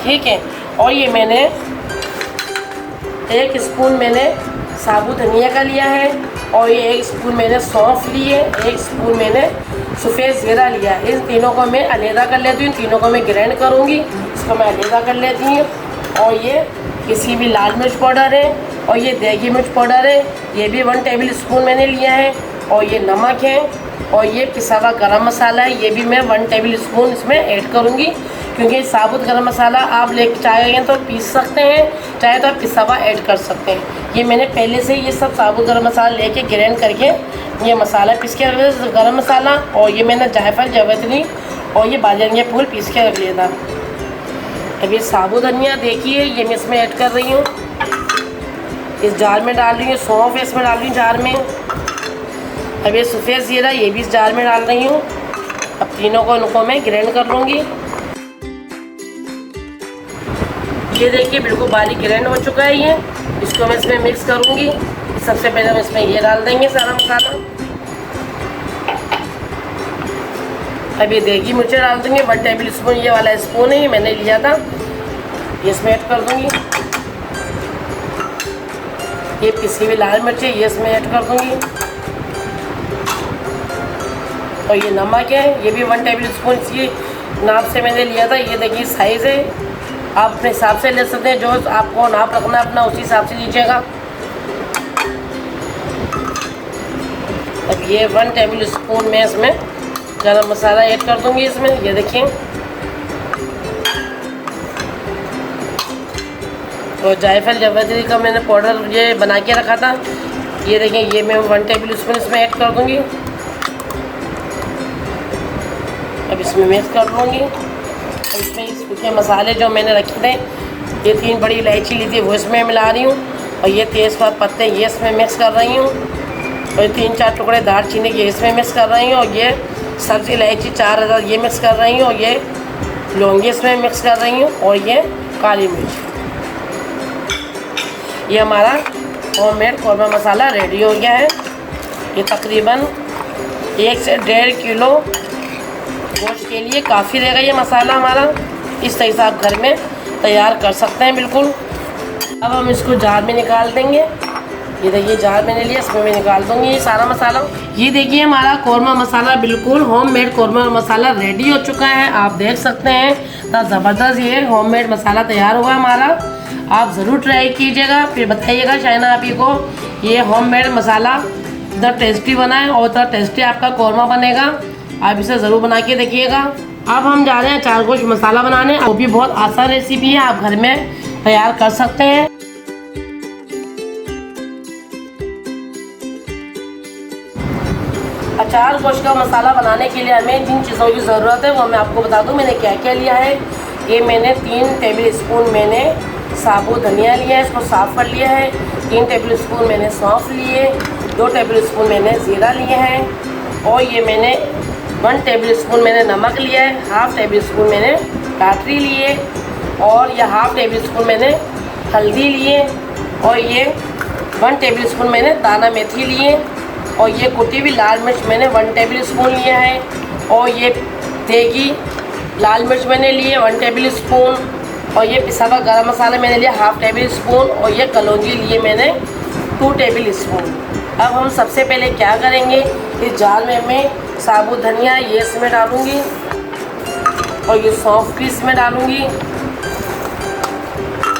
ठीक है। और ये मैंने 1 स्पून मैंने साबुत धनिया का लिया है, और ये 1 स्पून मैंने सौंफ ली है, 1 स्पून मैंने सफ़ेद ज़ीरा लिया है। इन तीनों को मैं अलहदा कर लेती हूँ, इन तीनों को मैं ग्राइंड करूँगी, इसको मैं अलहदा कर लेती हूँ। और ये किसी भी लाल मिर्च पाउडर है, और ये देगी मिर्च पाउडर है, ये भी 1 टेबल स्पून मैंने लिया है। और ये नमक है, और ये पिसा हुआ गरम मसाला है, ये भी मैं 1 टेबल स्पून इसमें ऐड करूँगी, क्योंकि साबुत गरम मसाला आप ले चाहें तो पीस सकते हैं, चाहे तो आप पिसा हुआ ऐड कर सकते हैं। ये मैंने पहले से ये सब साबुत गरम मसाला लेके ग्राइंड करके ये मसाला पीस के रख लिया, गरम मसाला, और ये मैंने जायफल, जावित्री और ये बाजरे का फूल पीस के रख लिया था। अब ये साबुत धनिया देखिए, ये मैं इसमें ऐड कर रही हूँ, इस जार में डाल रही हूँ। सौंफ इसमें डाल रही हूँ जार में। अब ये सफ़ेद ज़ीरा, ये भी इस जार में डाल रही हूँ। अब तीनों को इनको मैं ग्राइंड कर लूँगी। ये देखिए बिल्कुल बारीक ग्राइंड हो चुका है ये। इसको मैं इसमें मिक्स करूँगी। सबसे पहले हम इसमें ये डाल देंगे सारा मसाला। अब ये देगी मिर्ची डाल देंगे, 1 टेबल स्पून, ये वाला स्पून है, ये मैंने लिया था, ये इसमें ऐड कर दूँगी। ये पिसी हुई लाल मिर्ची, ये इसमें ऐड कर दूँगी। और ये नमक है, ये भी 1 टेबल स्पून की नाप से मैंने लिया था। ये देखिए साइज़ है, आप अपने हिसाब से ले सकते हैं, जो आपको नाप रखना है अपना उसी हिसाब से लीजिएगा। अब ये 1 टेबल स्पून में इसमें गरम मसाला ऐड कर दूंगी इसमें, ये देखिए। और जायफल, जावित्री का मैंने पाउडर ये बना के रखा था, ये देखिए, ये मैं 1 टेबल स्पून इसमें ऐड कर दूंगी। अब इसमें मिक्स कर लूँगी। अब इसमें सूखे मसाले जो मैंने रखे थे, ये 3 बड़ी इलायची ली थी, वो इसमें मिला रही हूँ। और ये तेज़पात पत्ते ये इसमें मिक्स कर रही हूँ। और 3-4 टुकड़े दालचीनी के इसमें मिक्स कर रही हूँ। और ये सब्ज़ी इलायची 4000 ये मिक्स कर रही हूँ। और ये लौंगी इसमें मिक्स कर रही हूँ। और ये काली मिर्च। ये हमारा होममेड कौरमा मसाला रेडी हो गया है। ये तकरीबन 1 से 1.5 किलो गोश्त के लिए काफ़ी रहेगा ये मसाला हमारा। इस तरह से आप घर में तैयार कर सकते हैं बिल्कुल। अब हम इसको जार में निकाल देंगे। ये देखिए जार मैंने लिया, इसमें मैं निकाल दूँगी ये सारा मसाला। ये देखिए हमारा कौरमा मसाला बिल्कुल होममेड कौरमा मसाला रेडी हो चुका है। आप देख सकते हैं तो ज़बरदस्त ये होममेड मसाला तैयार हुआ हमारा। आप ज़रूर ट्राई कीजिएगा, फिर बताइएगा शायना आप ही को ये होममेड मसाला इतना टेस्टी बना है और इतना टेस्टी आपका कौरमा बनेगा। आप इसे ज़रूर बना के देखिएगा। अब हम जा रहे हैं अचार गोश्त मसाला बनाने। वो भी बहुत आसान रेसिपी है, आप घर में तैयार कर सकते हैं। अचार गोश्त का मसाला बनाने के लिए हमें जिन चीज़ों की ज़रूरत है वो मैं आपको बता दूं मैंने क्या क्या लिया है। ये मैंने 3 टेबल स्पून मैंने साबुत धनिया लिया है, इसको साफ़ कर लिया है। 3 टेबल स्पून मैंने सौंफ लिए, 2 टेबल स्पून मैंने ज़ीरा लिया है। और ये मैंने 1 टेबल स्पून मैंने नमक लिया है, हाफ़ टेबल स्पून मैंने टाटरी लिए, और ये हाफ़ टेबल स्पून मैंने हल्दी लिए, और ये 1 टेबल स्पून मैंने दाना मेथी लिए, और ये कुटी हुई लाल मिर्च मैंने 1 टेबल स्पून लिया है, और ये देगी लाल मिर्च मैंने लिए 1 टेबल स्पून, और ये पिसा हुआ गरम मसाला मैंने लिया हाफ़ टेबल स्पून, और ये कलौंजी लिए मैंने 2 टेबल स्पून। अब हम सबसे पहले क्या करेंगे, इस जार में मैं साबुत धनिया ये इसमें डालूँगी, और ये सौंफ भी इसमें डालूँगी,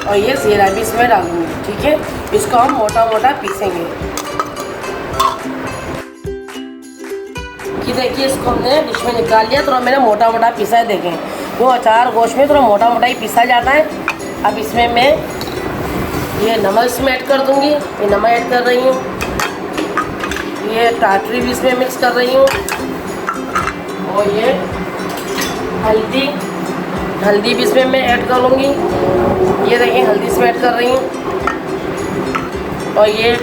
और ये ज़ीरा भी इसमें डालूँगी। ठीक है, इसको हम मोटा मोटा पीसेंगे। कि देखिए इसको हमने डिश में निकाल लिया, थोड़ा मैंने मोटा मोटा पीसा है। देखें वो अचार गोश्त में थोड़ा मोटा मोटा ही पीसा जाता है। अब इसमें मैं ये नमक इसमें ऐड कर दूँगी, ये नमक ऐड कर रही हूँ। ये टाटरी भी इसमें मिक्स कर रही हूँ, और ये हल्दी भी इसमें मैं ऐड कर लूँगी। ये देखिए हल्दी इसमें ऐड कर रही हूँ, और ये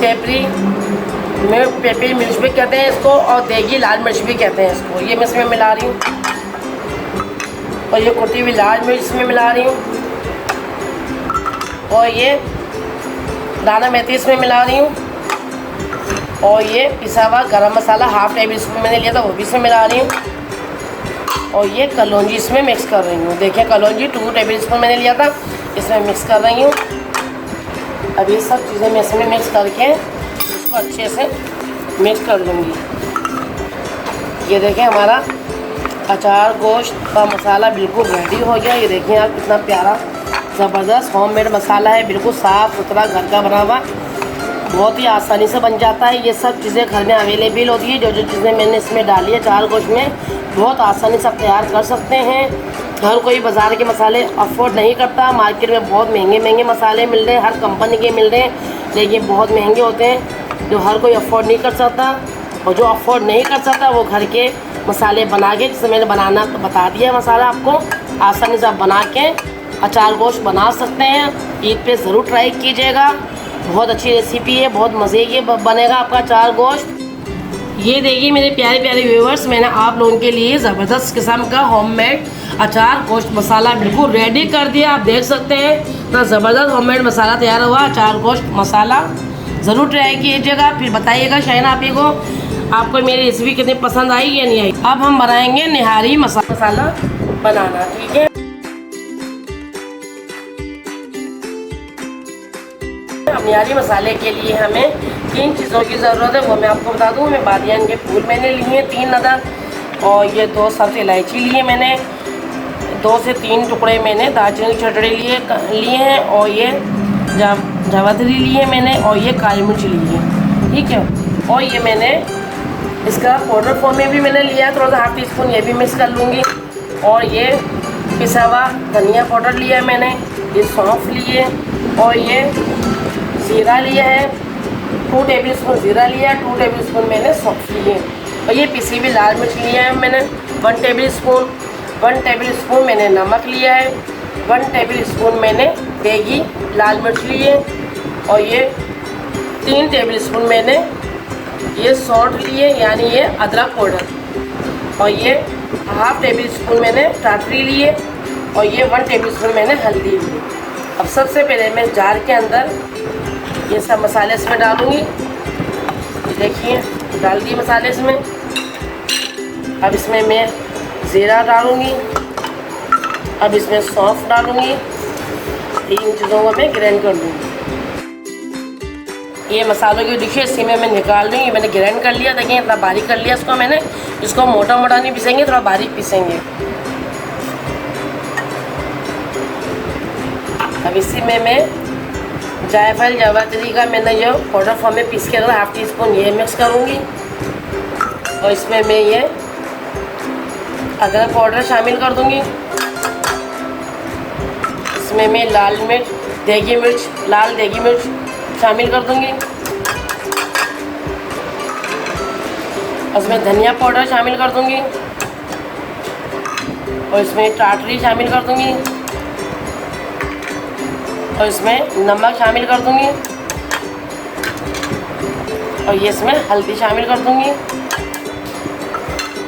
पेपरी मिर्च भी कहते हैं इसको, और देगी लाल मिर्च भी कहते हैं इसको, ये मैं इसमें मिला रही हूँ। और ये कुटी हुई लाल मिर्च इसमें मिला रही हूँ, और ये दाना मेथी इसमें मिला रही हूँ, और ये पिसा हुआ गरम मसाला हाफ़ टेबल स्पून मैंने लिया था वो भी इसमें मिला रही हूँ, और ये कलौंजी इसमें मिक्स कर रही हूँ। देखिए कलौंजी 2 टेबल स्पून मैंने लिया था, इसमें मिक्स कर रही हूँ। अब ये सब चीज़ें मैं इसमें मिक्स करके इसको अच्छे से मिक्स कर लूँगी। ये देखिए हमारा अचार गोश्त का मसाला बिल्कुल रेडी हो गया। ये देखिए आप कितना प्यारा ज़बरदस्त होममेड मसाला है, बिल्कुल साफ़ सुथरा घर का बना हुआ, बहुत ही आसानी से बन जाता है। ये सब चीज़ें घर में अवेलेबल होती है। जो जो चीज़ें मैंने इसमें डाली है अचार गोश्त में, बहुत आसानी से आप तैयार कर सकते हैं। हर कोई बाज़ार के मसाले अफोर्ड नहीं करता। मार्केट में बहुत महंगे महंगे मसाले मिल रहे हैं, हर कंपनी के मिल रहे हैं, लेकिन बहुत महंगे होते हैं जो हर कोई अफोर्ड नहीं कर सकता। और जो अफोर्ड नहीं कर सकता वो घर के मसाले बना के, जिससे मैंने बनाना तो बता दिया मसाला आपको, आसानी से आप बना के अचार गोश्त बना सकते हैं। ईद पे ज़रूर ट्राई कीजिएगा, बहुत अच्छी रेसिपी है, बहुत मज़े की बनेगा आपका अचार गोश्त। ये देखिए मेरे प्यारे प्यारे व्यूवर्स, मैंने आप लोगों के लिए ज़बरदस्त किस्म का होममेड अचार गोश्त मसाला बिल्कुल रेडी कर दिया। आप देख सकते हैं इतना ज़बरदस्त होममेड मसाला तैयार हुआ, अचार गोश्त मसाला। ज़रूर ट्राई कीजिएगा, फिर बताइएगा शायन आप ही को आपको मेरी रेसिपी कितनी पसंद आई या नहीं आई। अब हम बनाएंगे निहारी मसाला बनाना, ठीक है। निहारी मसाले के लिए हमें 3 चीज़ों की ज़रूरत है, वो मैं आपको बता दूँ। मैं बादियान के फूल मैंने लिए हैं 3 अदद, और ये 2 सब्ज़ इलायची लिए मैंने, 2 से 3 टुकड़े मैंने दालचीनी के छटड़े लिए हैं, और ये जावित्री लिए मैंने, और ये काली मिर्च ली है, ठीक है। और ये मैंने इसका पाउडर फॉर्म में भी मैंने लिया है, थोड़ा सा 1/2 टीस्पून ये भी मिक्स कर लूँगी। और ये पिसा हुआ धनिया पाउडर लिया है मैंने, ये सौंफ लिए, और ये ज़ीरा लिया है, 2 टेबल स्पून ज़ीरा लिया है, 2 टेबल स्पून मैंने सौंफ लिए, और ये पिसी हुई लाल मिर्च लिया है मैंने 1 टेबल स्पून। 1 टेबल स्पून मैंने नमक लिया है, 1 टेबल स्पून मैंने देगी लाल मिर्च ली है, और ये 3 टेबल स्पून मैंने ये सौंठ लिए, यानी ये अदरक पाउडर, और ये 1/2 टेबल स्पून मैंने टाटरी लिए, और ये 1 टेबल स्पून मैंने हल्दी ली। अब सबसे पहले मैं जार के अंदर ये सब मसाले इसमें डालूँगी। देखिए डाल दिए मसाले इसमें। अब इसमें मैं ज़ीरा डालूँगी, अब इसमें सौंफ डालूँगी, इन चीज़ों को मैं ग्राइंड कर लूँगी। ये मसालों की डिश है, इसी में मैं निकाल दूँगी। मैंने ग्राइंड कर लिया, देखिए इतना बारीक कर लिया इसको मैंने। इसको मोटा मोटा नहीं पीसेंगे, थोड़ा बारीक पीसेंगे। अब इसी में मैं जायफल जावित्री का मैंने जो पाउडर फॉर्म में पीस के रखा 1/2 टीस्पून ये मिक्स करूँगी, और इसमें मैं ये अदरक पाउडर शामिल कर दूँगी। इसमें मैं लाल मिर्च देगी मिर्च शामिल कर दूँगी, उसमें धनिया पाउडर शामिल कर दूँगी, और इसमें टाटरी शामिल कर दूँगी, और इसमें नमक शामिल कर दूँगी, और ये इसमें हल्दी शामिल कर दूँगी।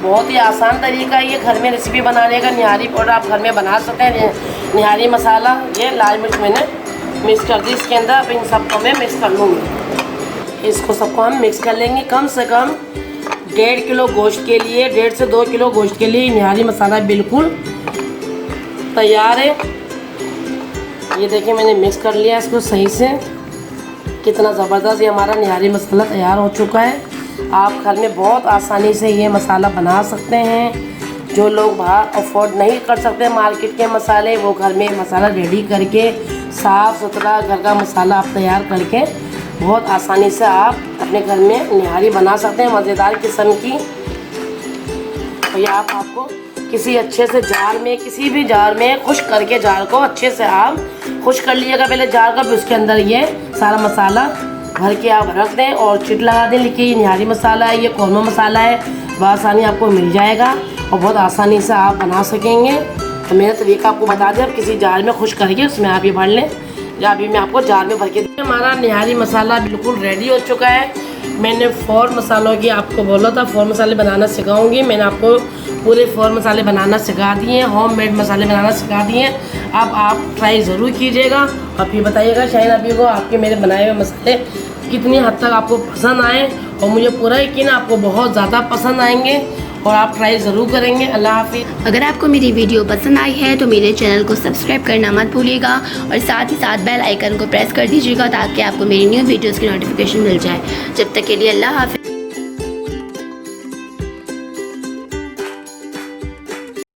बहुत ही आसान तरीका है ये घर में रेसिपी बनाने का। निहारी पाउडर आप घर में बना सकते हैं। निहारी मसाला, ये लाल मिर्च मैंने मिक्स कर दी इसके अंदर। अब इन सबको मैं मिक्स कर लूँगी। इसको सबको हम मिक्स कर लेंगे। कम से कम 1.5 किलो गोश्त के लिए, 1.5 से 2 किलो गोश्त के लिए निहारी मसाला बिल्कुल तैयार है। ये देखिए मैंने मिक्स कर लिया इसको सही से। कितना ज़बरदस्त ये हमारा निहारी मसाला तैयार हो चुका है। आप घर में बहुत आसानी से ये मसाला बना सकते हैं। जो लोग बाहर अफोर्ड नहीं कर सकते मार्केट के मसाले, वो घर में मसाला रेडी करके साफ़ सुथरा घर का मसाला आप तैयार करके बहुत आसानी से आप अपने घर में निहारी बना सकते हैं, मज़ेदार किस्म की। और ये आपको किसी अच्छे से जार में, किसी भी जार में खुश्क करके जार को अच्छे से आप खुश्क कर लीजिएगा पहले जार का, फिर उसके अंदर ये सारा मसाला भर के आप रख दें और चिट लगा दें। लिखिए ये निहारी मसाला है, ये कौरमा मसाला है, बआसानी आपको मिल जाएगा और बहुत आसानी से आप बना सकेंगे। तो मेरा तरीका आपको बता दें, आप किसी जार में खुश्क करके उसमें आप ये भर लें, या अभी मैं आपको जार में भर के दूँ। हमारा निहारी मसाला बिल्कुल रेडी हो चुका है। मैंने 4 मसालों की आपको बोला था 4 मसाले बनाना सिखाऊंगी। मैंने आपको पूरे 4 मसाले बनाना सिखा दिए हैं, होममेड मसाले बनाना सिखा दिए हैं। अब आप ट्राई ज़रूर कीजिएगा और फिर बताइएगा शायद अभी को आपके मेरे बनाए हुए मसाले कितनी हद तक आपको पसंद आए। और मुझे पूरा यकीन आपको बहुत ज़्यादा पसंद आएंगे और आप ट्राई ज़रूर करेंगे। अल्लाह हाफिज़। अगर आपको मेरी वीडियो पसंद आई है तो मेरे चैनल को सब्सक्राइब करना मत भूलिएगा और साथ ही साथ बेल आइकन को प्रेस कर दीजिएगा ताकि आपको मेरी न्यू वीडियोज़ की नोटिफिकेशन मिल जाए। जब तक के लिए अल्लाह हाफिज़।